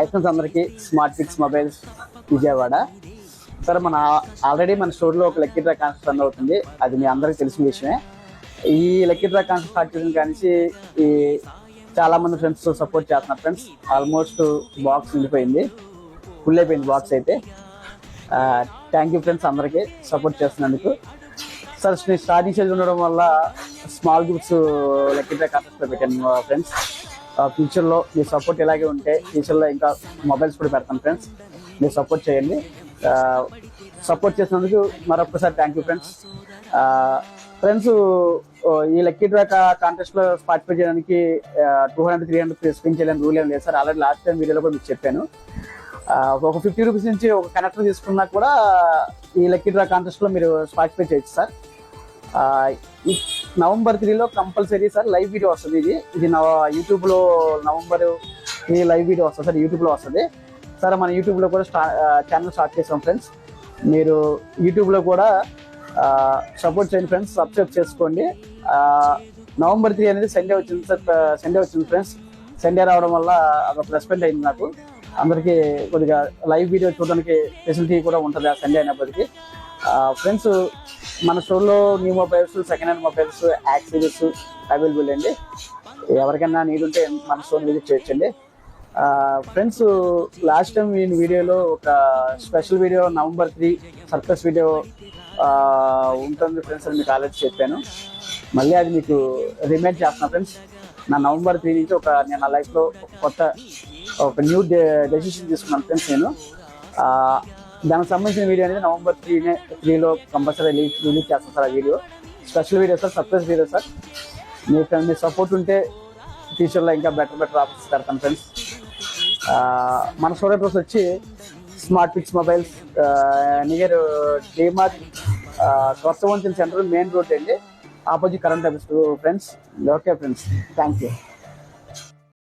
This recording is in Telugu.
ఐఫోన్స్ అందరికి స్మార్ట్ పిక్స్ మొబైల్స్ విజయవాడ. సరే, ఆల్రెడీ మన స్టోర్లో ఒక లక్కీ డ్రా కాన్సెప్ట్ రన్ అవుతుంది. అది మీ అందరికీ తెలిసిన విషయమే. ఈ లక్కీ డ్రా కాన్సెప్ట్ స్టార్ట్ చేసిన కానీ ఈ చాలా మంది ఫ్రెండ్స్ సపోర్ట్ చేస్తున్నారు ఫ్రెండ్స్. ఆల్మోస్ట్ బాక్స్ నిండిపోయింది, ఫుల్ అయిపోయింది బాక్స్ అయితే. థ్యాంక్ యూ ఫ్రెండ్స్ అందరికీ సపోర్ట్ చేస్తున్నందుకు. సార్, నేను స్టార్టింగ్ స్టేజ్ ఉండడం వల్ల స్మాల్ గిఫ్ట్స్ లక్కీ డ్రా కాన్సెప్ట్లో పెట్టాను ఫ్రెండ్స్. ఫ్యూచర్లో మీ సపోర్ట్ ఇలాగే ఉంటే ఫ్యూచర్లో ఇంకా మొబైల్స్ కూడా పెడతాను ఫ్రెండ్స్. మీరు సపోర్ట్ చేయండి. సపోర్ట్ చేసినందుకు మరొకసారి థ్యాంక్ యూ ఫ్రెండ్స్. ఫ్రెండ్స్, ఈ లక్కీ డ్రా కాంటెస్ట్లో పార్టిసిపేట్ చేయడానికి 200-300 స్పిన్ చేయాలని రూల్ ఏం లేదు సార్. ఆల్రెడీ లాస్ట్ టైం వీడియోలో కూడా మీకు చెప్పాను. ఒక 50 రూపీస్ నుంచి ఒక కనెక్టర్ తీసుకున్నా కూడా ఈ లక్కీ డ్రా కాంటెస్ట్లో మీరు పార్టిసిపేట్ చేయొచ్చు sir. November 3 compulsory sir live video వస్తుంది. ఇది నా యూట్యూబ్లో November 3 లైవ్ వీడియో వస్తుంది సార్, యూట్యూబ్లో వస్తుంది సార్. మన యూట్యూబ్లో కూడా ఛానల్ స్టార్ట్ చేసాం ఫ్రెండ్స్. మీరు యూట్యూబ్లో కూడా సపోర్ట్ చేయండి ఫ్రెండ్స్, సబ్స్క్రైబ్ చేసుకోండి. November 3 అనేది సండే వచ్చింది సార్. సండే వచ్చింది ఫ్రెండ్స్. సండే రావడం వల్ల అదొక ప్లస్ పాయింట్ అయింది నాకు. అందరికీ కొద్దిగా లైవ్ వీడియో చూడడానికి ఫెసిలిటీ కూడా ఉంటుంది ఆ సండే అయినప్పటికీ. ఫ్రెండ్స్, మన స్టోర్లో new mobiles, second hand mobiles, accessories available అండి. ఎవరికైనా నీడ్ ఉంటే మన స్టోర్ విజిట్ చేయొచ్చండి. ఫ్రెండ్స్, లాస్ట్ టైం నేను వీడియోలో ఒక special video November 3 surprise video ఉంటుంది ఫ్రెండ్స్ అని మీకు ఆల్రెడీ చెప్పాను. మళ్ళీ అది మీకు రిమైండ్ చేస్తున్నా ఫ్రెండ్స్. నా November 3 నుంచి నేను నా లైఫ్లో ఒక న్యూ డెసిషన్ తీసుకున్నాను ఫ్రెండ్స్. నేను దానికి సంబంధించిన వీడియో అనేది November 3 కంపల్సరీ రిలీజ్ చేస్తాను సార్. ఆ video special video sir, surprise video sir. మీ సపోర్ట్ ఉంటే ఫ్యూచర్లో ఇంకా బెటర్ ఆఫర్స్ పెడతాను ఫ్రెండ్స్. మన స్టోర్ అడ్రస్ వచ్చి smart picks mobiles, near DMart, కొత్త వంతెన సెంటర్, మెయిన్ రోడ్ అండి, opposite current office friends. Okay friends, thank you.